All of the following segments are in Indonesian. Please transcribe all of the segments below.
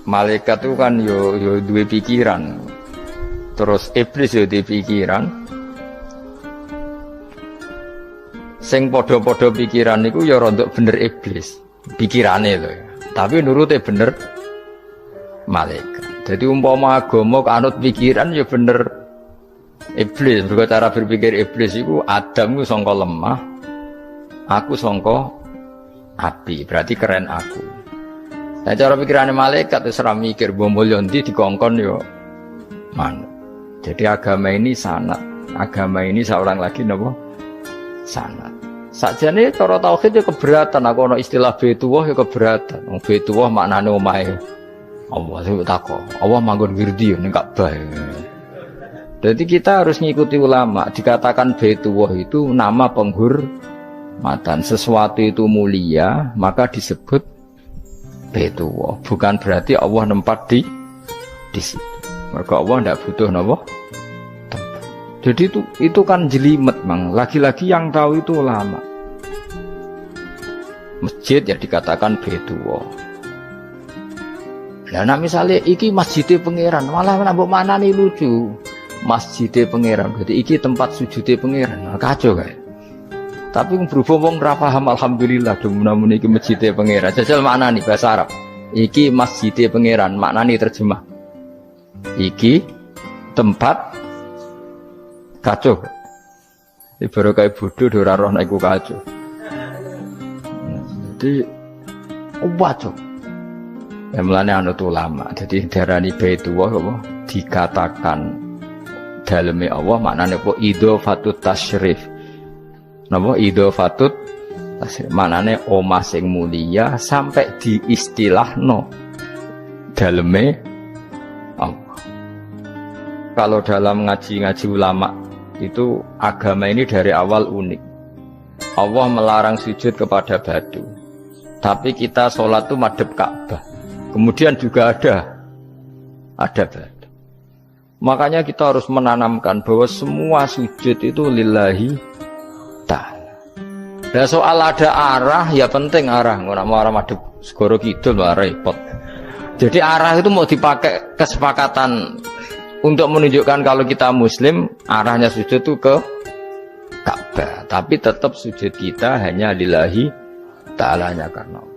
malaikat itu kan yo duwe pikiran. Terus iblis yo duwe pikiran. Sing padha-padha pikiran niku ya rada bener iblis. Pikirane lho. Tapi nurute bener malaikat. Jadi umpama agama kanut pikiran ya bener iblis. Mergo cara berpikir iblis iku Adam ku sangka lemah, aku sangka api. Berarti keren aku. Nah cara pikirane malaikat wis ora mikir mbok mulya ndi dikongkon yo manut. Jadi agama ini sanad. Agama ini seorang lagi napa? Sanad. Sakjane cara tauhid ya keberatan. Aku ana istilah Baitullah ya keberatan. Wong Baitullah maknane omahe Allah sing takok. Allah manggon wirdi ning Ka'bah. Jadi kita harus ngikuti ulama. Dikatakan Baitullah itu nama penghormatan. Sesuatu itu mulia, maka disebut Baitullah. Bukan berarti Allah nempat di situ. Mergo Allah ndak butuh napa? Tempat. Jadi itu kan jelimet, Mang. Lagi-lagi yang tahu itu ulama. Masjid ya dikatakan Baitullah. Lah nek misale iki masjidé pangeran, malah nek mbok manani lucu. Masjidé pangeran, berarti iki tempat sujudé pangeran. Nah, kacau kae. Tapi berhubung wong ora paham alhamdulillah demen iki masjidé pangeran. Jajal maknani bahasa Arab. Iki masjidé pangeran, maknani terjemah. Iki tempat kacau. Ibarat kayak bodoh ora roh nek iku kacau. Jadi wacok. Ya mulane anut ulama. Jadi darani Baitullah apa dikatakan daleme Allah maknane apa idhofatut tasyrif. Napa idhofatut tasyrif maknane omah sing mulia sampai diistilahno daleme Allah. Kalau dalam ngaji-ngaji ulama itu agama ini dari awal unik. Allah melarang sujud kepada batu. Tapi kita sholat itu madhep Ka'bah. Kemudian juga ada batu. Makanya kita harus menanamkan bahwa semua sujud itu lillahi ta'ala. Dan soal ada arah, ya penting arah. Nggak mau arah madhep segoro kidul lah repot. Jadi arah itu mau dipakai kesepakatan untuk menunjukkan kalau kita muslim, arahnya sujud itu ke Ka'bah. Tapi tetap sujud kita hanya lillahi ta'alanya karena Allah.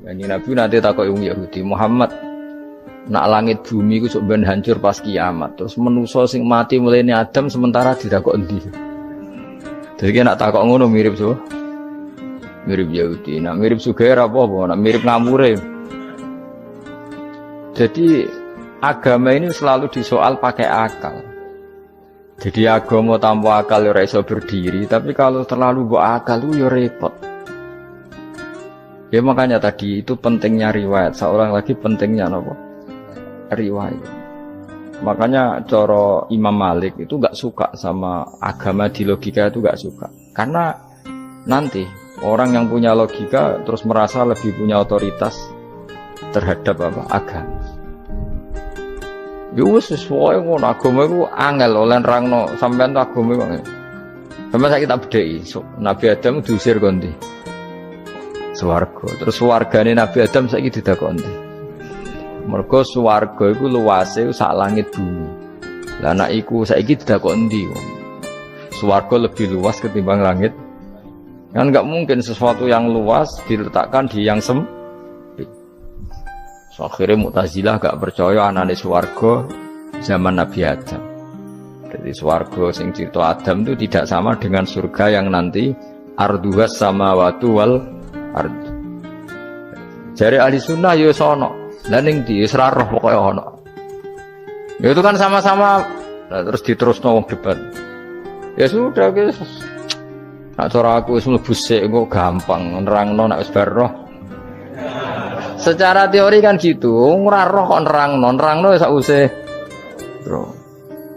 Nabi nanti takut Yahudi Muhammad nak langit bumi ku sok ben hancur pas kiamat. Terus manusa sing mati mulai Adam sementara ditakok endi. Jadi nak takok ngono mirip so. Mirip Yahudi. Nak mirip Sugair apa-apa, nak mirip ngamure. Jadi agama ini selalu disoal pakai akal. Jadi agama tanpa akal ya ora iso berdiri, tapi kalau terlalu mbok akal itu ya repot. Ya makanya tadi itu pentingnya riwayat. Seorang lagi pentingnya apa? Riwayat. Makanya coro Imam Malik itu gak suka sama agama di logika itu gak suka. Karena nanti orang yang punya logika terus merasa lebih punya otoritas terhadap apa? Agama. Ya wis sesuai ngono agama iku angel oleh nerangno sampean agama iku. Sampeyan saiki tak bedheki. Nabi Adam diusir kondi. Swarga. Terus wargane Nabi Adam saiki didakoni. Mergo swarga iku luase sak langit bumi. Lah nek iku saiki didakoni ndi? Swarga lebih luas ketimbang langit. Kan enggak mungkin sesuatu yang luas diletakkan di yang sempit. So, akhirnya Mu'tazilah gak percaya anane swarga zaman Nabi Adam. Jadi swarga sing cerita Adam itu tidak sama dengan surga yang nanti arduhas samawati wal ard. Jari ahli sunnah ya sono. Lah ning ndi wis ra roh pokoke ono. Ya itu kan sama-sama terus diterusno wong debat. Ya sudah guys. Nek cara aku wis mlebu sik kok gampang nerangno nek wis bar roh. Secara teori kan gitu, ora roh kok nerangno sak usih. Bro.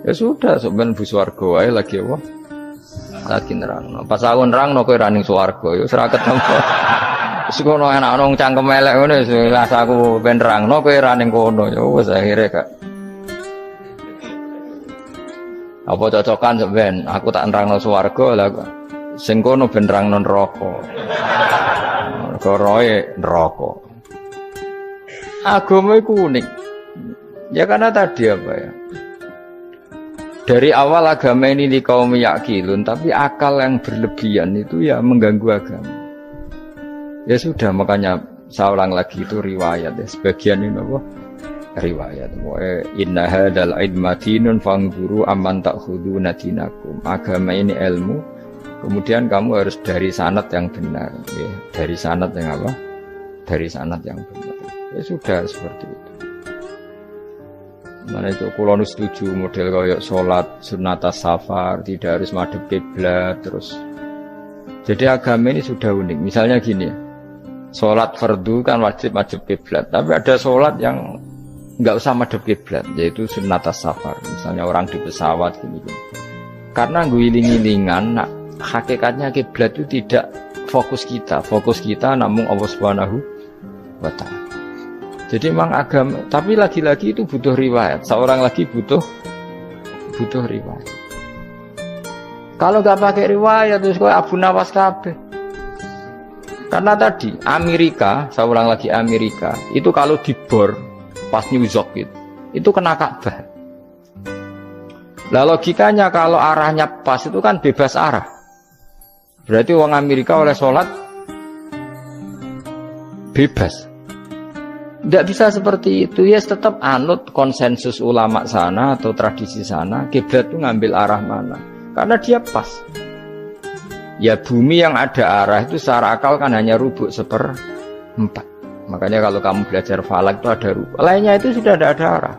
Ya sudah sampean bu swarga wae lagi apa? Lagi nerangno. Pas aku nerangno kowe ra ning swarga ya wis ra ketemu. Wis kono enak nang cangkem elek ngono wis aku ben nerangno kowe ra ning kono ya wis akhire gak. Apa cocokan sampean? Aku tak nerangno swarga lah sing kono ben nerangno neraka. Koroe neraka. Agama itu unik. Ya karena tadi apa ya? Dari awal agama ini di kaum yakilun, tapi akal yang berlebihan itu ya mengganggu agama. Ya sudah, makanya saya ulang lagi itu riwayat ya. Sebagian ini apa? Riwayat. Inna hadzal ilma dinun fanzuru amman ta'khuduna dinakum. Agama ini ilmu. Kemudian kamu harus dari sanad yang benar. Ya. Dari sanad yang apa? Dari sanad yang benar. Ya sudah seperti itu. Mana itu kulon setuju model kayak sholat sunnatas safar tidak harus madhep kiblat terus. Jadi agama ini sudah unik. Misalnya gini, sholat fardu kan wajib kiblat, tapi ada sholat yang nggak usah madhep kiblat, yaitu sunnatas safar. Misalnya orang di pesawat gini. Karena guling-gilingan, nah, hakikatnya kiblat itu tidak fokus kita namun Allah Subhanahu wa Ta'ala. Jadi memang agama, tapi lagi-lagi itu butuh riwayat. Seorang lagi butuh riwayat. Kalau nggak pakai riwayat terus kau Abu Nawas kabeh. Karena tadi Amerika, seorang lagi Amerika, itu kalau dibor pas New York itu kena Ka'bah. Lah logikanya kalau arahnya pas itu kan bebas arah. Berarti orang Amerika oleh sholat bebas. Tidak bisa seperti itu, ya tetap anut konsensus ulama sana atau tradisi sana, kiblat itu ngambil arah mana, karena dia pas. Ya bumi yang ada arah itu secara akal kan hanya rubuk 1/4. Makanya kalau kamu belajar falak itu ada rubuk, lainnya itu sudah tidak ada arah.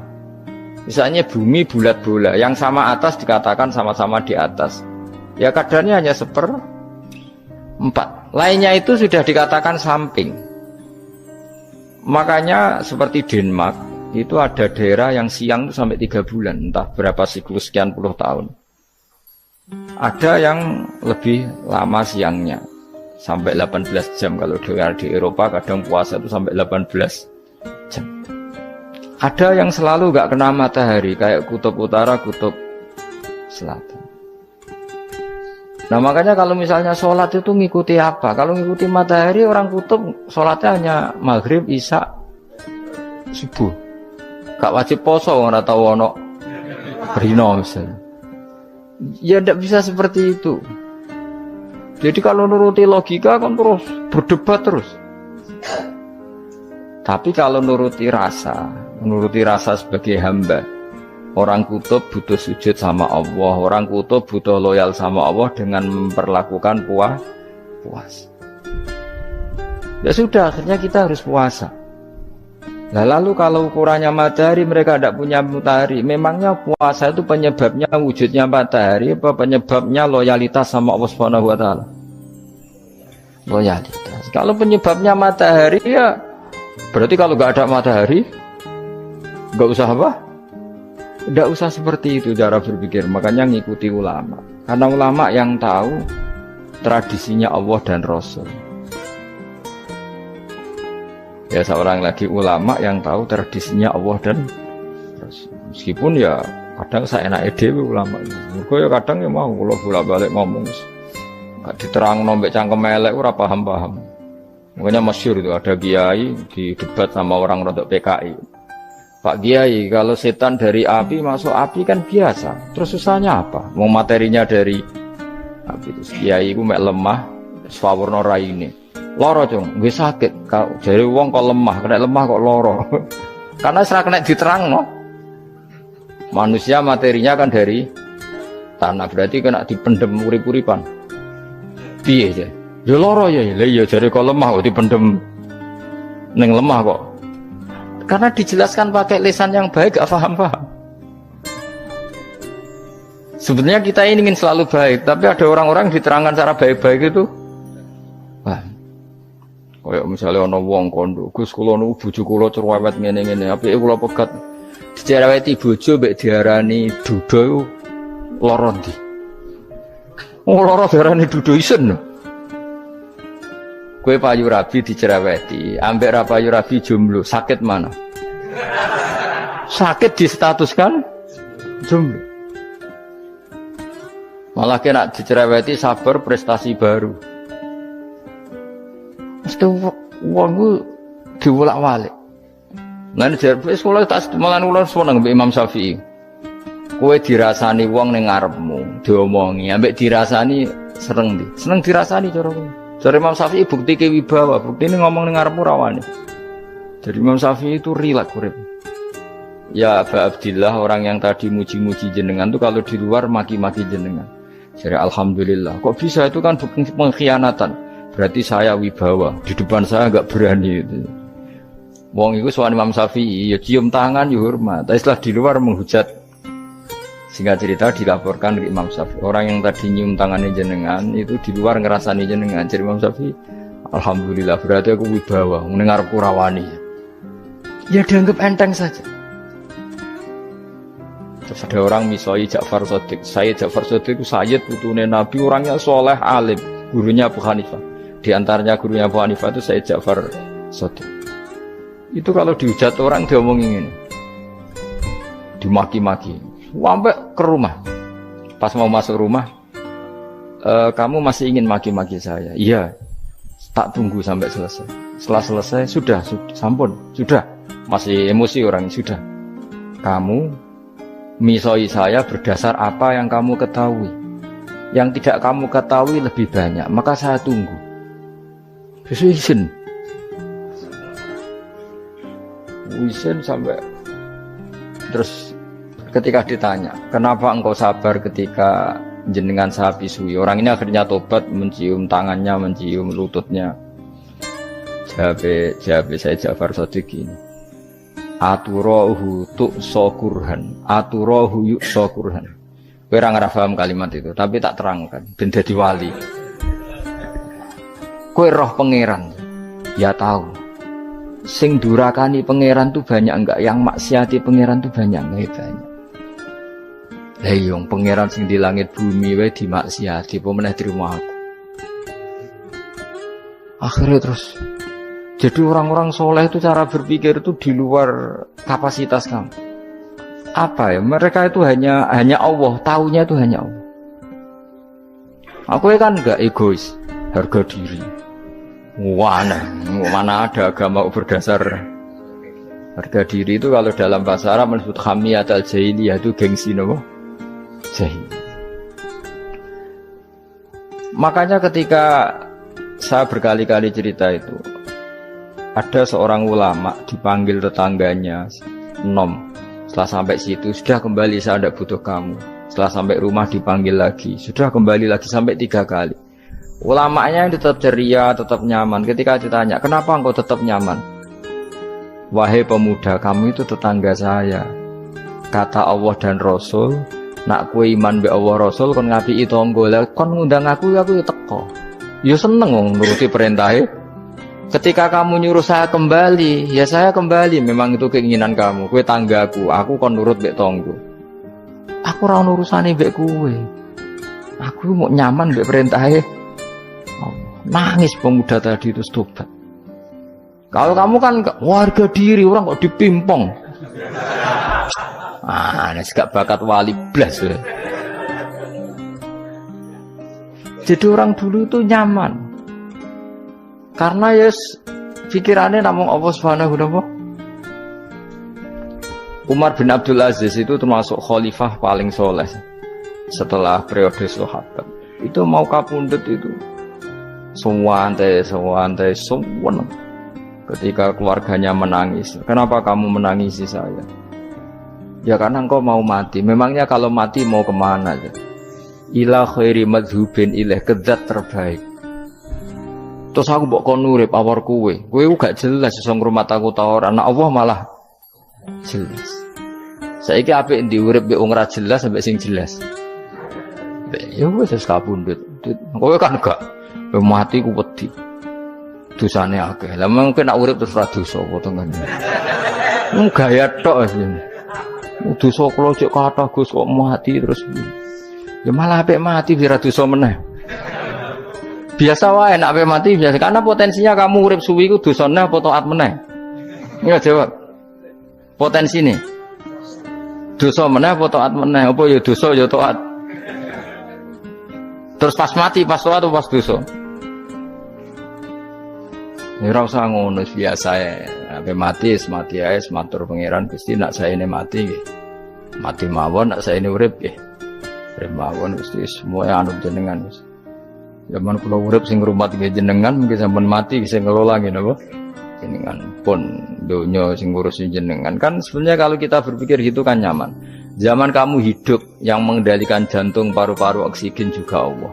Misalnya bumi bulat bola, yang sama atas dikatakan sama-sama di atas, ya kadarnya hanya 1/4, lainnya itu sudah dikatakan samping. Makanya seperti Denmark itu ada daerah yang siang itu sampai 3 bulan, entah berapa siklus sekian puluh tahun. Ada yang lebih lama siangnya sampai 18 jam. Kalau di Eropa kadang puasa itu sampai 18 jam. Ada yang selalu gak kena matahari kayak kutub utara, kutub selatan. Nah makanya kalau misalnya sholat itu ngikuti apa? Kalau ngikuti matahari, orang kutub sholatnya hanya maghrib, isya, subuh. Gak wajib poso, orang tahu ono berino misalnya. Ya tidak bisa seperti itu. Jadi kalau nuruti logika kan terus berdebat terus. Tapi kalau nuruti rasa sebagai hamba. Orang kutub butuh sujud sama Allah, orang kutub butuh loyal sama Allah dengan memperlakukan puasa. Ya sudah, akhirnya kita harus puasa. Nah, lalu kalau ukurannya matahari, mereka tidak punya matahari. Memangnya puasa itu penyebabnya wujudnya matahari, apa penyebabnya loyalitas sama Allah Subhanahu wa Ta'ala? Loyalitas. Kalau penyebabnya matahari, ya berarti kalau nggak ada matahari, nggak usah apa? Tidak usah seperti itu cara berpikir. Makanya ngikuti ulama. Karena ulama yang tahu tradisinya Allah dan Rasul. Ya seorang lagi ulama yang tahu tradisinya Allah dan Rasul. Meskipun ya kadang saya enak dewe ulama. Mergo ya kadang ya mau kalau bolak-balik ngomong. Gak diterang nombek cangkem elek ora paham-paham. Makanya masyhur itu ada kiai di debat sama orang rodok PKI. Pak Kiai, kalau setan dari api masuk api kan biasa. Terus susahnya apa? Mau materinya dari api. Terus Kiai itu mek lemah, swawarna raine. Loro cung, nggih sakit. Jare wong kok lemah, kena lemah kok loro. Karena serak kena diterangno. Manusia materinya kan dari tanah, berarti kena dipendem urip-uripan. Piye ya? Ya loro ya. Lah iya jare kok lemah kok dipendem ning lemah kok. Karena dijelaskan pakai lisan yang baik, gak paham-paham. Sebenarnya kita ini ingin selalu baik, tapi ada orang-orang diterangkan cara baik-baik itu. Wah, kayak misalnya ono wong kondo, Gus kula nu bojo kula cerewet ngene-ngene, apike kula pegat. Dicereweti bojo mbek diarani duda lara ndi? Oh lara diarani duda isen. Kue payu rabi dicereweti, ambek ra payu rabi jomblo, sakit mana? Sakit distatuskan jomblo. Malah kena dicereweti sabar prestasi baru. Mesti wong ku diwolak-walik. Lan jar wis kula tak malan kula seneng mbek Imam Syafi'i. Kowe dirasani wong ning ngarepmu, diomongi, ambek dirasani seneng ndi? Seneng dirasani cara kowe. Jare Imam Syafi'i bukti ke wibawa, buktine ngomong ning ngarepmu rawani. Jadi Imam Syafi'i itu rileks urip. Ya Aba Abdillah, orang yang tadi muji-muji jenengan itu kalau di luar maki-maki jenengan. Jadi alhamdulillah. Kok bisa itu kan bukan pengkhianatan. Berarti saya wibawa, di depan saya enggak berani itu. Wong iku sowan Imam Syafi'i ya cium tangan ya hormat. Tapi setelah di luar menghujat. Singkat cerita dilaporkan ke Imam Syafi'i. Orang yang tadi nyium tangannya jenengan itu di luar ngerasani jenengan. Jadi Imam Syafi'i, alhamdulillah berarti aku wibawa, mendengar kurawani. Ya dianggap enteng saja. Terus ada orang misoi Ja'far Shadiq. Sayyid Ja'far Shadiq itu Sayyid putune Nabi, orangnya soleh alim, gurunya Abu Hanifah. Di antaranya gurunya Abu Hanifah itu Sayyid Ja'far Shadiq. Itu kalau dihujat orang diomongin ini, dimaki-maki, sampai ke rumah. Pas mau masuk rumah, kamu masih ingin maki-maki saya? Iya, tak tunggu sampai selesai. Setelah selesai, sudah, sampun, sudah. Masih emosi orang, sudah. Kamu misoi saya berdasar apa yang kamu ketahui. Yang tidak kamu ketahui lebih banyak, maka saya tunggu. Izin sampai terus ketika ditanya, kenapa engkau sabar ketika jenengan saya pisui? Orang ini akhirnya tobat, mencium tangannya, mencium lututnya. Jawab saya Ja'far Shadiq ini. Aturahu tu'sokurhan, aturahu yu'sokurhan. Kowe ora ngrafaham kalimat itu, tapi tak terangkan ben dadi wali. Kowe roh pangeran, ya tahu. Sing durakani pangeran tuh banyak enggak, yang maksiati pangeran tuh banyak enggak? Banyak. Lah iya, pangeran sing di langit bumi wae dimaksiati, apa meneh terima aku. Akhirnya terus jadi orang-orang soleh itu cara berpikir itu di luar kapasitas kamu. Apa ya? Mereka itu hanya Allah, taunya itu hanya Allah. Aku kan enggak egois, harga diri. Mana ada agama berdasar harga diri itu kalau dalam bahasa Arab disebut hamiyat al-jahiliyah, itu gengsi nopo? Jahil. Makanya ketika saya berkali-kali cerita itu, ada seorang ulama dipanggil tetangganya, nom. Setelah sampai situ, sudah kembali, saya tidak butuh kamu. Setelah sampai rumah dipanggil lagi, sudah kembali lagi sampai 3 kali. Ulamanya yang tetap ceria, tetap nyaman. Ketika ditanya, kenapa engkau tetap nyaman? Wahai pemuda, kamu itu tetangga saya. Kata Allah dan Rasul, nak kue iman be Allah Rasul, kon ngapi itu tangga, kon ngundang aku ya teko. Ya seneng nuruti perintahnya. Ketika kamu nyuruh saya kembali, ya saya kembali. Memang itu keinginan kamu. Kue tanggaku, aku kon nurut mbek tonggo. Aku ora urusane mbek kowe. Aku mau nyaman mbek perintahe. Nangis pemuda tadi itu tobat. Kalau kamu kan warga diri, orang kok dipimpong. Ini gak bakat wali blas. Jadi orang dulu itu nyaman. Karena ya pikirannya namung Allah Subhanahu wa ta'ala. Umar bin Abdul Aziz itu termasuk khalifah paling soleh setelah periode sahabat. Itu mau kapundhut itu sewantai. Ketika keluarganya menangis, kenapa kamu menangisi saya? Ya karena engkau mau mati. Memangnya kalau mati mau kemana? Ila khairi madhubin ilaih, kedat terbaik. Terus aku mbok kon urip awar kowe gak jelas iso ngrumat aku ta ora. Anak Allah malah jelas. Saiki apik ndi urip mbek wong ora jelas sampai sing jelas. Ya wis kapundhut. Kowe kan gak mati ku wedi. Dosane akeh. Lah mungkin nek urip terus ora dosa apa to kan. Gaya tok asline. Dosa kula cek kathah Gus kok mati terus. Ya malah apik mati ora dosa meneh. Biasa wae nek ape mati biasa karena potensinya kamu urip suwi ku dosane apa taat meneh. Ya jawab. Potensine. Dosa meneh apa taat meneh? Apa ya dosa ya taat. Terus pas mati pas taat atau pas dosa? ora usah ngono biasa ya. Sampai mati ae matur pangeran Gusti nak saene mati nggih. Mati mawon nak saene urip nggih. Urip mawon Gusti semua anut jenengan wis. Zaman kula urip sing ngrumat nggih jenengan mungkin sampean mati bisa ngelola nggih napa? Jenengan pun donya sing ngurusin jenengan kan sebenarnya kalau kita berpikir gitu kan nyaman. Zaman kamu hidup yang mengendalikan jantung, paru-paru, oksigen juga Allah.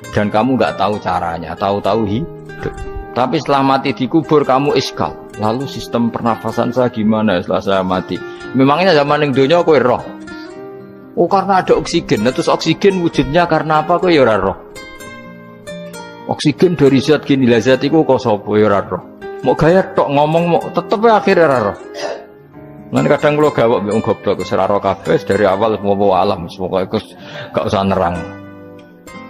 Dan kamu nggak tahu caranya, tahu-tahu hidup. Tapi setelah mati dikubur kamu iskal. Lalu sistem pernafasan saya gimana setelah saya mati? Memangnya zaman yang dunia kowe roh. Oh karena ada oksigen. Nah, terus oksigen wujudnya karena apa kowe ya ora roh? Oksigen dari zat gini lah zat iku kok sapa ya ora roh. Mau gaya tok ngomong mau tetep akhir ora roh. Nanti kadang kula gawok mbek wong goblok ora roh kabeh dari awal mau alam pokoke gak usah nerang.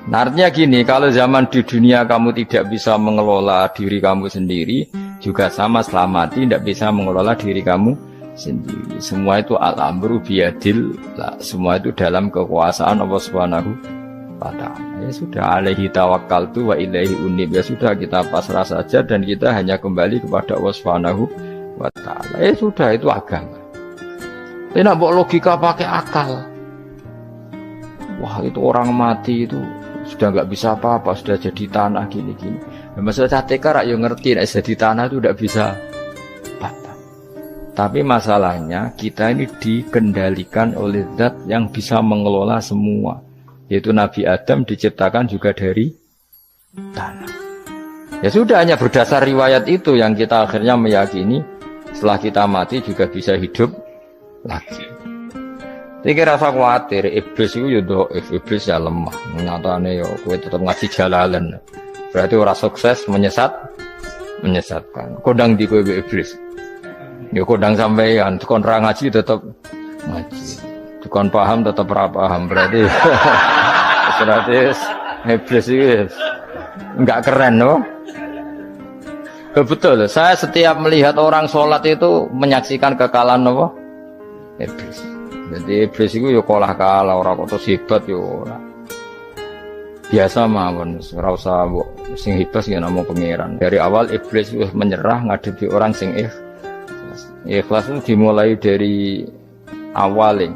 Nah, artinya gini, kalau zaman di dunia kamu tidak bisa mengelola diri kamu sendiri, juga sama setelah mati tidak bisa mengelola diri kamu sendiri. Semua itu al-amru biyadil, semua itu dalam kekuasaan Allah Subhanahu wa ta'ala. Ya sudah, alaihi tawakkaltu wa ilaihi unib. Ya sudah, kita pasrah saja dan kita hanya kembali kepada Allah Subhanahu wa ta'ala. Ya sudah, itu agama. Tidak bawa logika pakai akal. Wah, itu orang mati itu sudah nggak bisa apa-apa, sudah jadi tanah gini-gini. Nah, masalah catekar ya ngerti, nah, jadi tanah itu tidak bisa apa. Tapi masalahnya kita ini dikendalikan oleh zat yang bisa mengelola semua. Yaitu Nabi Adam diciptakan juga dari tanah. Ya sudah, hanya berdasar riwayat itu yang kita akhirnya meyakini setelah kita mati juga bisa hidup lagi. Iki rasa khawatir, iblis itu ya dhaif, iblis ya lemah. Nyatane ya kowe tetep ngaji jalalan. Berarti ora sukses menyesatkan. Kodang di kowe iblis. Ya kodang sampean, kon ra ngaji tetep ngaji. Kon paham tetep ora paham. Berarti iblis itu enggak keren loh. Betul, saya setiap melihat orang sholat itu menyaksikan kekalahan apa? Iblis. Jadi iblis itu ya kalah orang kok hebat ya ora. Biasa mawon, ora usah mbok sing hebat ya namung pangeran. Dari awal iblis wis menyerah ngadepi orang sing ikhlas. Ikhlas itu dimulai dari awal.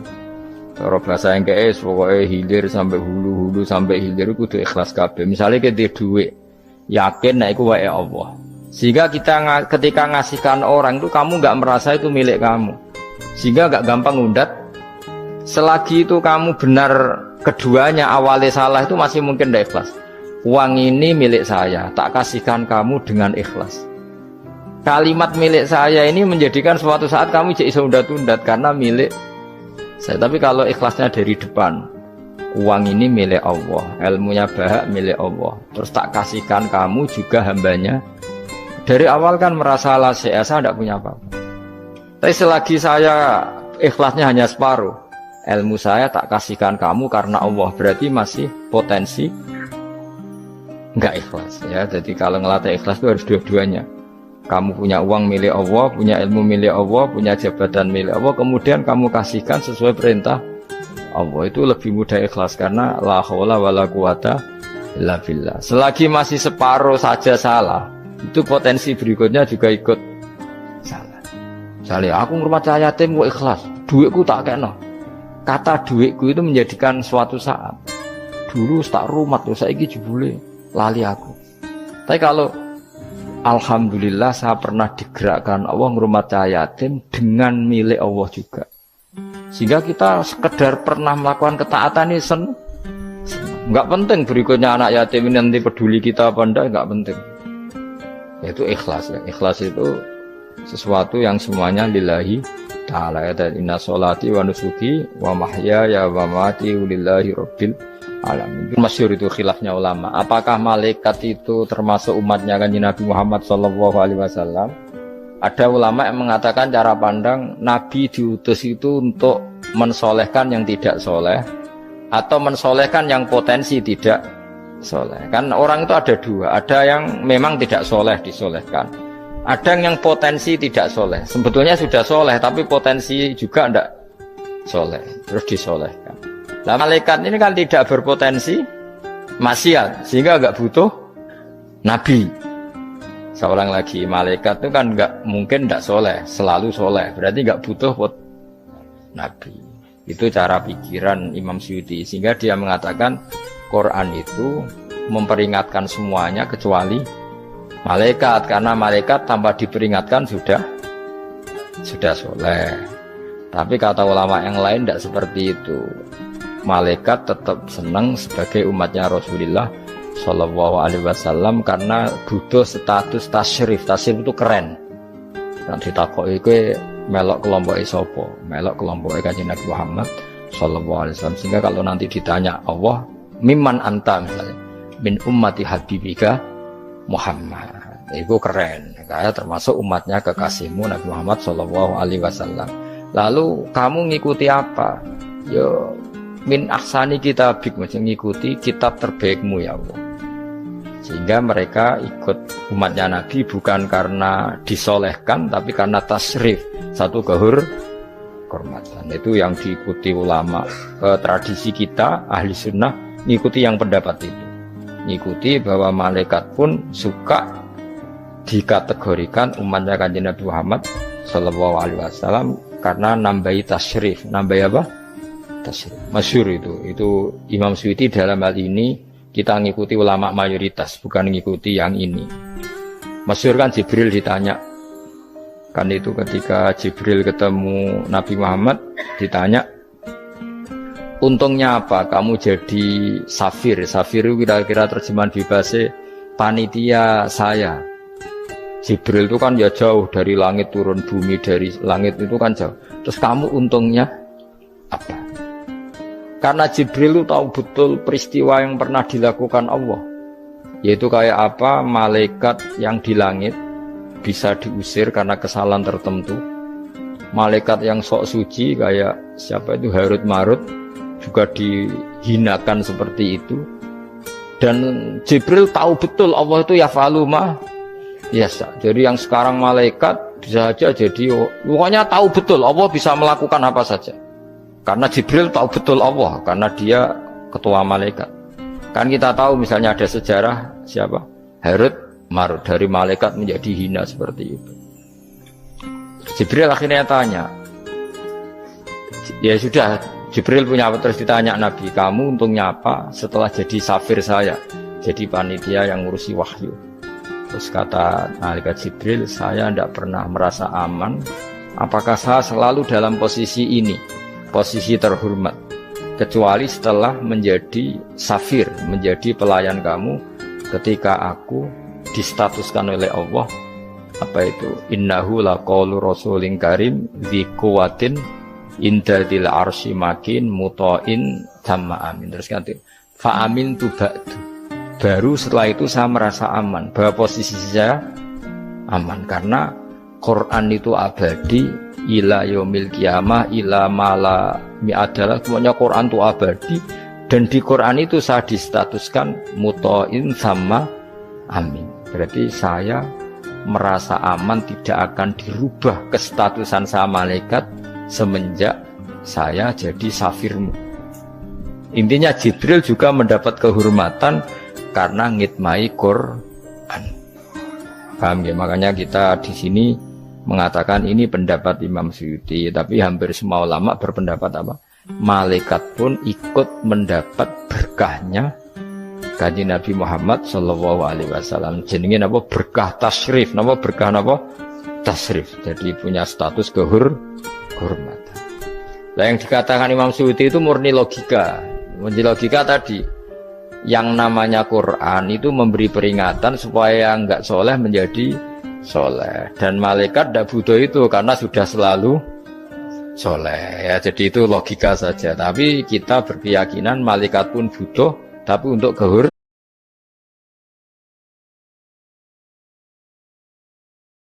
Cara bahasa Inggris pokoke hilir sampai hulu sampai hilir itu kudu ikhlas kabeh. Misale kita duit, yakin nek iku wae Allah. Sehingga kita ketika ngasihkan orang itu kamu enggak merasa itu milik kamu. Sehingga enggak gampang undat. Selagi itu kamu benar keduanya awalnya salah itu masih mungkin tidak ikhlas. Uang ini milik saya, tak kasihkan kamu dengan ikhlas. Kalimat milik saya ini menjadikan suatu saat kamu jadi undat-undat karena milik saya. Tapi kalau ikhlasnya dari depan, uang ini milik Allah, ilmunya bahak milik Allah, terus tak kasihkan kamu juga hambanya. Dari awal kan merasa saya tidak punya apa-apa. Tapi selagi saya ikhlasnya hanya separuh, ilmu saya tak kasihkan kamu karena Allah, berarti masih potensi enggak ikhlas ya. Jadi kalau ngelatih ikhlas itu harus dua-duanya. Kamu punya uang milik Allah, punya ilmu milik Allah, punya jabatan milik Allah, kemudian kamu kasihkan sesuai perintah Allah, itu lebih mudah ikhlas karena la haula wala quwata illa billah. Selagi masih separuh saja salah, itu potensi berikutnya juga ikut salah. Misalnya aku ngurmat yatim kok ikhlas, duitku tak kena. Kata duitku itu menjadikan suatu saat. Dulu tak rumat, saiki jebule lali aku. Tapi kalau alhamdulillah saya pernah digerakkan Allah ngurmat yatim dengan milik Allah juga. Sehingga kita sekedar pernah melakukan ketaatan ini senang. Enggak penting berikutnya anak yatim ini nanti peduli kita apa enggak, enggak penting. Yaitu ikhlas ya. Ikhlas itu sesuatu yang semuanya lillahi ta'ala. Dan inna sholati wa nusuki wa mahyaya wa mamati lillahi rabbil alamin. Masyhur itu khilafnya ulama. Apakah malaikat itu termasuk umatnya Kanjeng Nabi Muhammad sallallahu alaihi wasallam? Ada ulama yang mengatakan cara pandang Nabi diutus itu untuk mensolehkan yang tidak soleh atau mensolehkan yang potensi tidak soleh. Kan orang itu ada dua, ada yang memang tidak soleh disolehkan, ada yang potensi tidak soleh. Sebetulnya sudah soleh tapi potensi juga tidak soleh, terus disolehkan. Nah malaikat ini kan tidak berpotensi maksiat, sehingga agak butuh Nabi Seorang lagi, malaikat itu kan mungkin nggak soleh, selalu soleh. Berarti nggak butuh buat nabi. Itu cara pikiran Imam Suyuti. Sehingga dia mengatakan Quran itu memperingatkan semuanya kecuali malaikat. Karena malaikat tanpa diperingatkan sudah soleh. Tapi kata ulama yang lain tidak seperti itu. Malaikat tetap senang sebagai umatnya Rasulullah Shallallahu Alaihi Wasallam karena butuh status tasyrif. Tasyrif itu keren. Dan ditakoki kowe melok kelompok sopo, melok kelompok Kanjeng Nabi Muhammad Shallallahu Alaihi Wasallam. Sehingga kalau nanti ditanya Allah, mimman anta misalnya, min ummati habibika Muhammad, itu keren. Kayak termasuk umatnya kekasihmu Nabi Muhammad Shallallahu Alaihi Wasallam. Lalu kamu ngikuti apa? Yo min ahsani kitabik, maksudnya ngikuti kitab terbaikmu ya Allah. Sehingga mereka ikut umatnya Nabi bukan karena disolehkan, tapi karena tasrif, satu kehormatan. Itu yang diikuti ulama. Tradisi kita ahli sunnah ngikuti yang pendapat itu. Ngikuti bahwa malaikat pun suka dikategorikan umatnya Kanjeng Nabi Muhammad Sallallahu Alaihi Wasallam karena nambahi tasrif. Nambahi apa? Tasrif. Masyhur itu Imam Suyuti dalam hal ini kita ngikuti ulama mayoritas, bukan ngikuti yang ini. Masyhur kan Jibril ditanya, kan itu ketika Jibril ketemu Nabi Muhammad ditanya, untungnya apa kamu jadi safir? Safir itu kira-kira terjemahan bebasnya panitia saya. Jibril itu kan ya jauh dari langit turun bumi, dari langit itu kan jauh. Terus kamu untungnya apa? Karena Jibril itu tahu betul peristiwa yang pernah dilakukan Allah. Yaitu kayak apa malaikat yang di langit bisa diusir karena kesalahan tertentu. Malaikat yang sok suci kayak siapa itu Harut Marut juga dihinakan seperti itu. Dan Jibril tahu betul Allah itu yaf'alu ma yasha. Jadi yang sekarang malaikat bisa saja jadi pokoknya tahu betul Allah bisa melakukan apa saja. Karena Jibril tahu betul Allah, karena dia ketua malaikat. Kan kita tahu misalnya ada sejarah siapa? Harut Marut, dari malaikat menjadi hina seperti itu. Jibril akhirnya tanya, ya sudah, Jibril punya apa? Terus ditanya Nabi, kamu untungnya apa setelah jadi safir saya, jadi panitia yang ngurusi wahyu? Terus kata malaikat Jibril, saya tidak pernah merasa aman. Apakah saya selalu dalam posisi ini, posisi terhormat, kecuali setelah menjadi safir, menjadi pelayan kamu, ketika aku distatuskan oleh Allah, apa itu? Innahu laqaulu rasulin karim dzi quwwatin indadil arsy makin muta'in tamma amin. Terus ganti fa amin tu ba'du. Baru setelah itu saya merasa aman, bahwa posisi saya aman karena Quran itu abadi ila yaumil qiyamah ila mala mi'adalah. Semuanya Quran itu abadi dan di Quran itu saya distatuskan muta'in sama amin. Berarti saya merasa aman, tidak akan dirubah kestatusan saya malaikat semenjak saya jadi safirmu. Intinya Jibril juga mendapat kehormatan karena ngitmai Quran. Paham ya? Makanya kita di sini mengatakan ini pendapat Imam Suyuti, tapi hampir semua ulama berpendapat apa? Malaikat pun ikut mendapat berkahnya Kanjeng Nabi Muhammad Shallallahu Alaihi Wasallam. Jenenge apa? Berkah tasrif. Napa berkah napa? Tasrif. Jadi punya status kehormatan. Nah, yang dikatakan Imam Suyuti itu murni logika. Murni logika tadi. Yang namanya Quran itu memberi peringatan supaya enggak soleh menjadi soleh, dan malaikat tidak butuh itu karena sudah selalu soleh ya. Jadi itu logika saja, tapi kita berkeyakinan malaikat pun butuh, tapi untuk